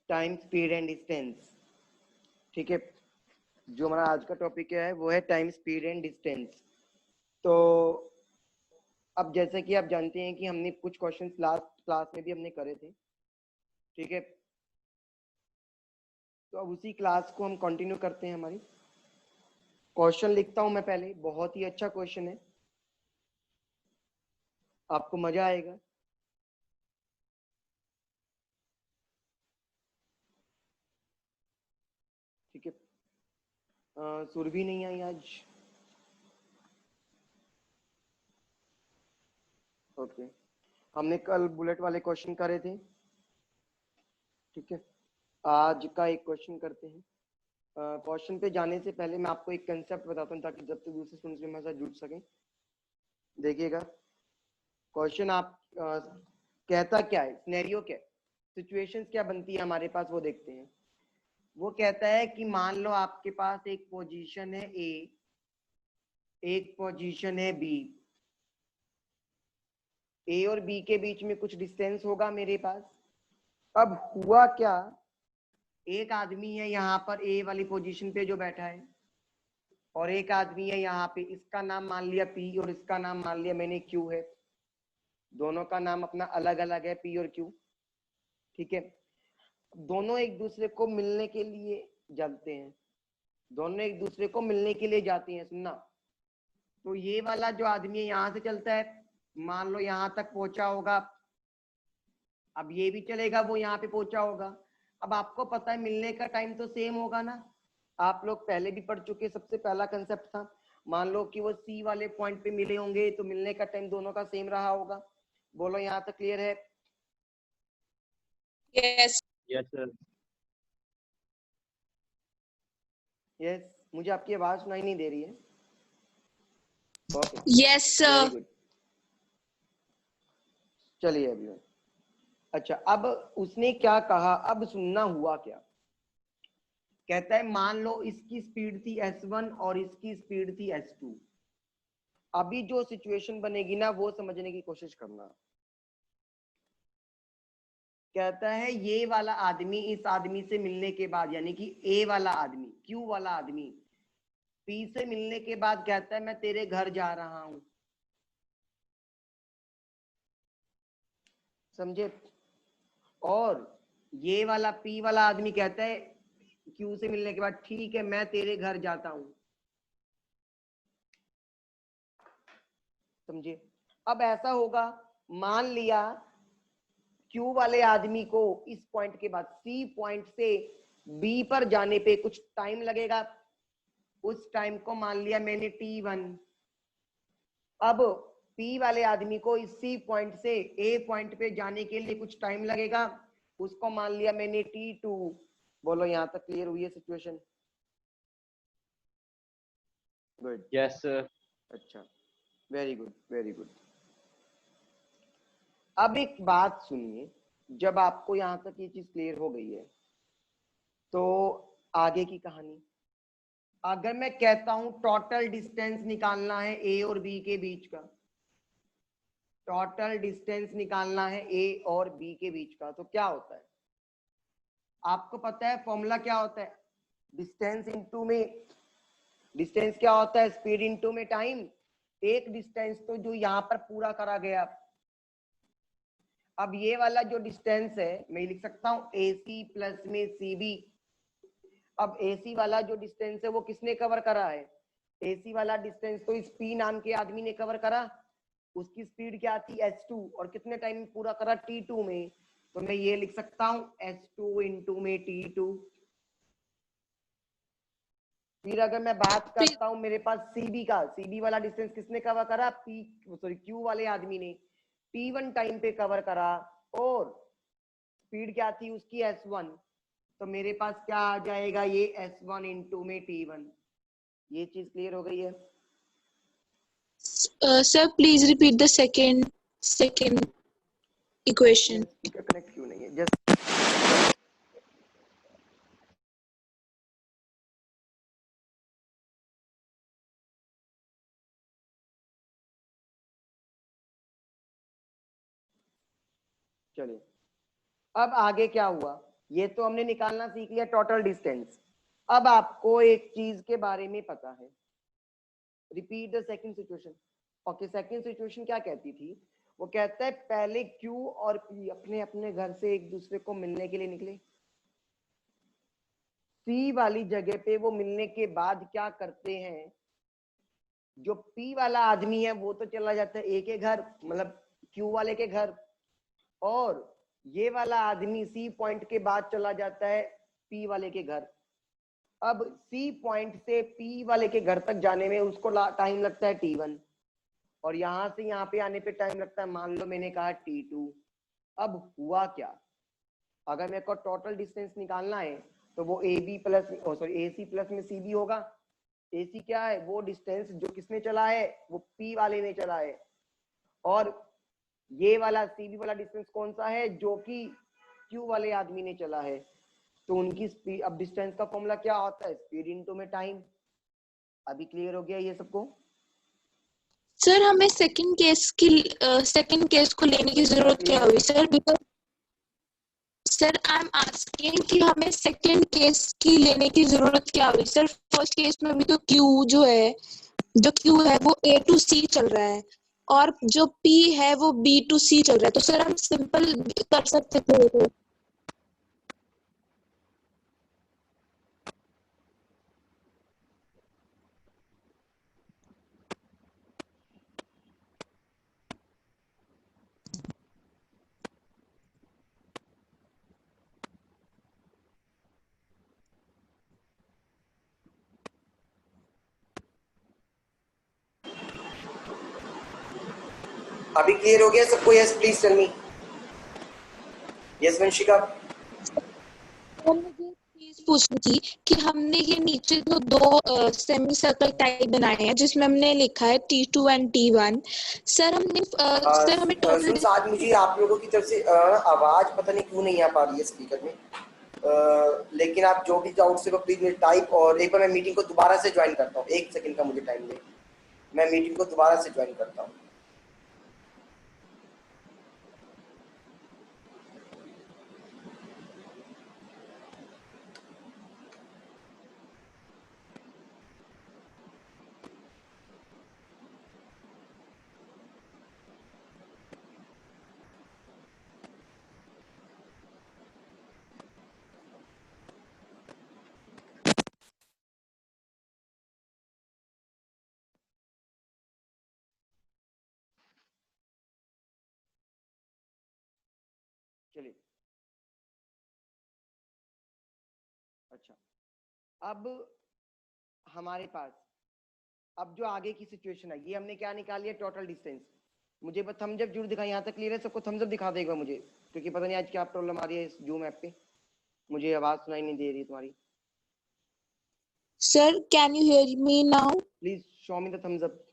Time, speed and distance. ठीक है, जो हमारा आज का टॉपिक है वो है टाइम, स्पीड एंड डिस्टेंस। तो अब जैसे कि आप जानते हैं कि हमने कुछ क्वेश्चंस लास्ट क्लास में भी हमने करे थे। ठीक है, तो अब उसी क्लास को हम कंटिन्यू करते हैं। हमारी क्वेश्चन लिखता हूं मैं पहले, बहुत ही अच्छा क्वेश्चन है, आपको मजा आएगा। ठीक है, सुर भी नहीं आई आज। ओके, हमने कल बुलेट वाले क्वेश्चन करे थे। ठीक है, आज का एक क्वेश्चन करते हैं। क्वेश्चन पे जाने से पहले मैं आपको एक कंसेप्ट बताता हूँ ताकि जब तक दूसरे स्टूडेंट्स भी हमारे साथ जुड़ सकें। देखिएगा, क्वेश्चन आप कहता क्या है, सिनेरियो क्या है, सिचुएशंस क्या बनती है हमारे पास, वो देखते हैं। वो कहता है कि मान लो आपके पास एक पोजीशन है ए, एक पोजीशन है बी। ए और बी के बीच में कुछ डिस्टेंस होगा मेरे पास। अब हुआ क्या, एक आदमी है यहाँ पर ए वाली पोजीशन पे जो बैठा है, और एक आदमी है यहाँ पे, इसका नाम मान लिया पी और इसका नाम मान लिया मैंने क्यू है। दोनों का नाम अपना अलग अलग है, पी और क्यू। ठीक है, दोनों एक दूसरे को मिलने के लिए जाते हैं, दोनों एक दूसरे को मिलने के लिए जाती हैं। सुनना, तो ये वाला जो आदमी है यहाँ से चलता है, मान लो यहाँ तक पहुंचा होगा। अब ये भी चलेगा, वो यहाँ पे पहुंचा होगा। अब आपको पता है मिलने का टाइम तो सेम होगा ना, आप लोग पहले भी पढ़ चुके। सबसे पहला कंसेप्ट था, मान लो कि वो सी वाले पॉइंट पे मिले होंगे तो मिलने का टाइम दोनों का सेम रहा होगा। बोलो यहाँ तक क्लियर है? Yes yes sir. यस, मुझे आपकी आवाज सुनाई नहीं दे रही है। Okay, yes very sir. Good. चलिए अभी, अच्छा अब उसने क्या कहा, अब सुनना हुआ क्या। कहता है मान लो इसकी स्पीड थी s1 और इसकी स्पीड थी s2। अभी जो सिचुएशन बनेगी ना वो समझने की कोशिश करना। कहता है ये वाला आदमी इस आदमी से मिलने के बाद, यानी कि ए वाला आदमी, क्यू वाला आदमी पी से मिलने के बाद कहता है मैं तेरे घर जा रहा हूं। समझे? और ये वाला पी वाला आदमी कहता है क्यू से मिलने के बाद ठीक है मैं तेरे घर जाता हूं। समझे? अब ऐसा होगा, मान लिया क्यू वाले आदमी को इस पॉइंट के बाद सी पॉइंट से बी पर जाने पे कुछ टाइम लगेगा। उस टाइम को मान लिया मैंने t1। अब पी वाले आदमी को इस सी पॉइंट से ए पॉइंट पे जाने के लिए कुछ टाइम लगेगा, उसको मान लिया मैंने t2। बोलो यहाँ तक क्लियर हुई है सिचुएशन? Good, yes sir. अच्छा, वेरी गुड वेरी गुड। अब एक बात सुनिए, जब आपको यहाँ तक ये चीज क्लियर हो गई है तो आगे की कहानी, अगर मैं कहता हूं टोटल डिस्टेंस निकालना है ए और बी के बीच का, टोटल डिस्टेंस निकालना है ए और बी के बीच का, तो क्या होता है? आपको पता है फॉर्मूला क्या होता है? डिस्टेंस इनटू में, डिस्टेंस क्या होता है? स्पीड इनटू में टाइम। एक डिस्टेंस तो जो यहाँ पर पूरा करा गया। अब ये वाला जो डिस्टेंस है मैं लिख सकता हूं AC प्लस में CB। अब AC वाला जो डिस्टेंस है वो किसने कवर करा है? AC वाला डिस्टेंस तो इस P नाम के आदमी ने कवर करा। उसकी स्पीड क्या थी? S2, और कितने टाइम में पूरा करा? T2 में। तो मैं ये लिख सकता हूं S2 इंटू में T2। फिर अगर मैं बात करता हूं मेरे पास CB का, CB वाला डिस्टेंस किसने कवर करा? Q वाले आदमी ने T1 टाइम पे कवर करा, और स्पीड क्या थी उसकी? S1। तो मेरे पास क्या आ जाएगा? ये S1 इंटू में T1। ये चीज क्लियर हो गई है? Sir please repeat the second equation. Speaker connect क्यों नहीं है? जस्ट चलिए, अब आगे क्या हुआ? ये तो हमने निकालना सीख लिया टोटल डिस्टेंस। अब आपको एक चीज के बारे में पता है, repeat the second situation. Okay, second situation क्या कहती थी? वो कहता है पहले Q और P अपने अपने घर से एक दूसरे को मिलने के लिए निकले। C वाली जगह पे वो मिलने के बाद क्या करते हैं, जो P वाला आदमी है वो तो चला जाता है A के घर, मतलब Q वाले के घर, और ये वाला आदमी C पॉइंट के बाद चला जाता है P वाले के घर। अब C पॉइंट से P वाले के घर तक जाने में उसको टाइम लगता है T1, और यहां से यहाँ पे आने पे टाइम लगता है, मान लो मैंने कहा T2। अब हुआ क्या, अगर मेरे को टोटल डिस्टेंस निकालना है तो वो AB प्लस AC प्लस में CB होगा। AC क्या है, वो डिस्टेंस जो किसने चला है, वो P वाले ने चला है, और ये वाला CB वाला डिस्टेंस कौन सा है, जो कि Q वाले आदमी ने चला है। तो उनकी स्पीड, अब डिस्टेंस का फॉर्मूला क्या होता है, स्पीड इनटू में टाइम। अभी क्लियर हो गया ये सबको? सर हमें सेकंड केस को लेने की जरूरत क्या हुई sir? Because sir I am asking कि हमें सेकंड केस की लेने की जरूरत क्या हुई सर? फर्स्ट केस में भी तो Q है वो A to C चल रहा है, और जो P है वो B to C चल रहा है, तो सर हम सिंपल कर सकते थे। अभी क्लियर हो गया सबको? Yes please tell me. Yes Vanshika. मुझे चीज पूछनी थी कि हमने ये नीचे जो दो सेमी सर्कल टाइप बनाए हैं जिसमें हमने लिखा है T2 and T1, sir sir हमें टोटल आज मुझे आप लोगों की तरफ से आवाज पता नहीं क्यों नहीं आ पा रही है स्पीकर में। लेकिन आप जो भी डाउट्स है वो प्लीज मेरे टाइप, और एक बार मैं मीटिंग को दोबारा से ज्वाइन करता हूँ, 1 सेकंड का मुझे टाइम दे, मैं मीटिंग को दोबारा से ज्वाइन करता हूँ। चलिए, अच्छा, अब हमारे पास अब जो आगे की सिचुएशन है, ये हमने क्या निकाल लिया, टोटल डिस्टेंस। मुझे बस थम्स अप जरूर दिखाई, यहाँ तक क्लियर है सबको? थम्स अप दिखा देगा मुझे, क्योंकि पता नहीं आज क्या प्रॉब्लम आ रही है इस जूम ऐप पे, मुझे आवाज सुनाई नहीं दे रही तुम्हारी। Sir can you hear me now? Please show me the thumbs up.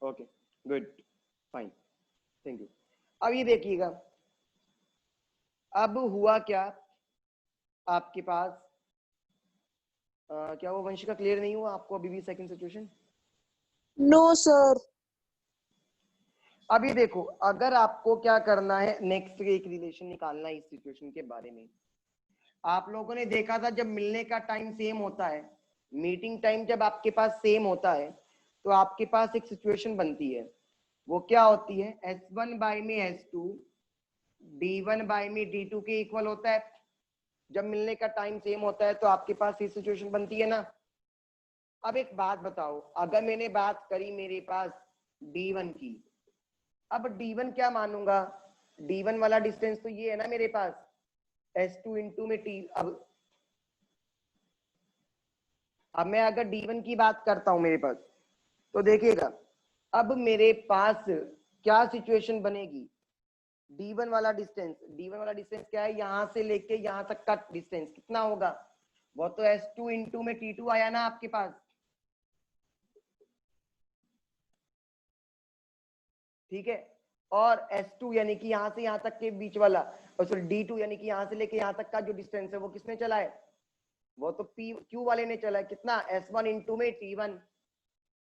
Okay, good, fine, thank you. अब ये देखिएगा, अब हुआ क्या आपके पास, क्या वो वंशिका क्लियर नहीं हुआ आपको अभी भी सेकंड सिचुएशन? No sir. अभी देखो, अगर आपको क्या करना है, नेक्स्ट एक रिलेशन निकालना है इस सिचुएशन के बारे में। आप लोगों ने देखा था जब मिलने का टाइम सेम होता है, मीटिंग टाइम जब आपके पास सेम होता है, तो आपके पास एक सिचुएशन बनती है। वो क्या होती है, S1 बाई में S2, D1 बाई में D2 के इक्वल होता है। जब मिलने का टाइम सेम होता है तो आपके पास ये सिचुएशन बनती है ना। अब एक बात बताओ, अगर मैंने बात करी मेरे पास D1 की, अब D1 क्या मानूंगा, D1 वाला डिस्टेंस तो ये है ना मेरे पास, S2 इंटू में T। अब मैं अगर D1 की बात करता हूं मेरे पास, तो देखिएगा अब मेरे पास क्या सिचुएशन बनेगी, D1 वाला डिस्टेंस क्या है, यहां से लेके यहां तक का डिस्टेंस कितना होगा, वो तो S2 इंटू में T2 आया ना आपके पास, ठीक है। और S2 यानी कि यहां से यहां तक के बीच वाला, और सॉरी D2 यानी कि यहां से लेके यहां तक का जो डिस्टेंस है वो किसने चला है, वो तो Q वाले ने चला है, कितना, S1 इंटू में T1।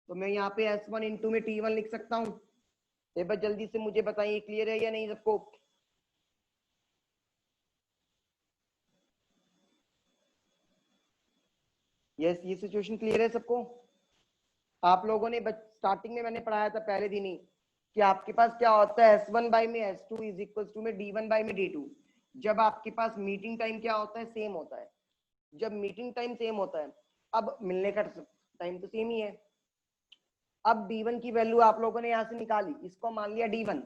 तो मैं यहाँ पे S1 इंटू में T1 लिख सकता हूँ। एक बार जल्दी से मुझे बताइए क्लियर है या नहीं सबको? यस, ये सिचुएशन क्लियर है सबको? आप लोगों ने स्टार्टिंग में मैंने पढ़ाया था पहले दिन ही कि आपके पास क्या होता है, S1 बाई में S2 इज इक्वल टू में D1 बाई में D2। जब आपके पास मीटिंग टाइम क्या होता है, सेम होता है। जब मीटिंग टाइम सेम होता है, अब मिलने का टाइम तो सेम ही है। अब D1 की वैल्यू आप लोगों ने यहां से निकाली, इसको मान लिया D1,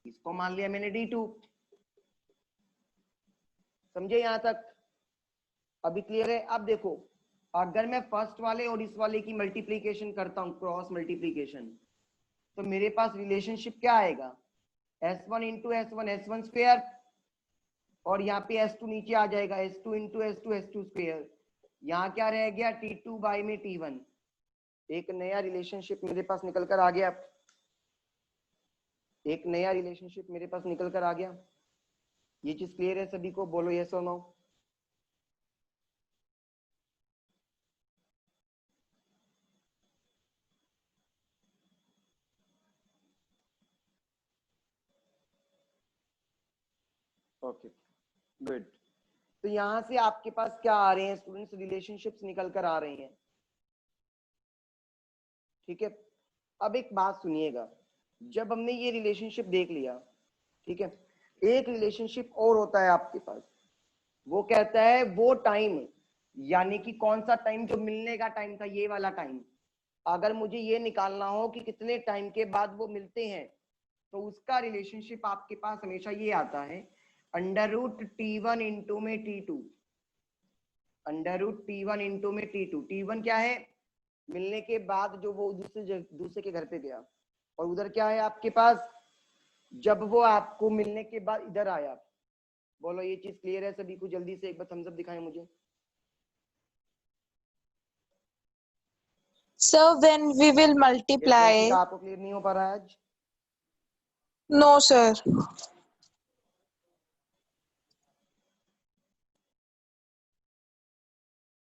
इसको मान लिया मैंने D2। समझे यहां तक? अभी क्लियर है? अब देखो, अगर मैं फर्स्ट वाले और इस वाले की मल्टीप्लीकेशन करता हूं, क्रॉस मल्टीप्लीकेशन, तो मेरे पास रिलेशनशिप क्या आएगा, S1 into S1 S1 square, और यहाँ पे S2 नीचे आ जाएगा, S2 into S2 S2 square. यहाँ क्या रह गया, T2 बाई में T1। एक नया रिलेशनशिप मेरे पास निकल कर आ गया, एक नया रिलेशनशिप मेरे पास निकल कर आ गया। ये चीज क्लियर है सभी को? बोलो यस और नो। Okay, good. तो यहां से आपके पास क्या आ रहे हैं स्टूडेंट्स, रिलेशनशिप्स निकल कर आ रहे हैं। ठीक है, अब एक बात सुनिएगा, जब हमने ये रिलेशनशिप देख लिया, ठीक है, एक रिलेशनशिप और होता है आपके पास, वो कहता है वो टाइम, यानी कि कौन सा टाइम, जो मिलने का टाइम था, ये वाला टाइम। अगर मुझे ये निकालना हो कि कितने टाइम के बाद वो मिलते हैं, तो उसका रिलेशनशिप आपके पास हमेशा ये आता है, अंडर रूट T1 इंटू में T2, under root T1 into में T2। T1 क्या है, मिलने के बाद जो वो दूसरे के घर पे गया, और उधर क्या है आपके पास, जब वो आपको मिलने के बाद इधर आया। बोलो ये चीज क्लियर है सभी को? जल्दी से एक बार थम्स अप दिखाएं मुझे। Sir, when we will ये multiply? आपको क्लियर नहीं हो पा रहा है आज? No, sir.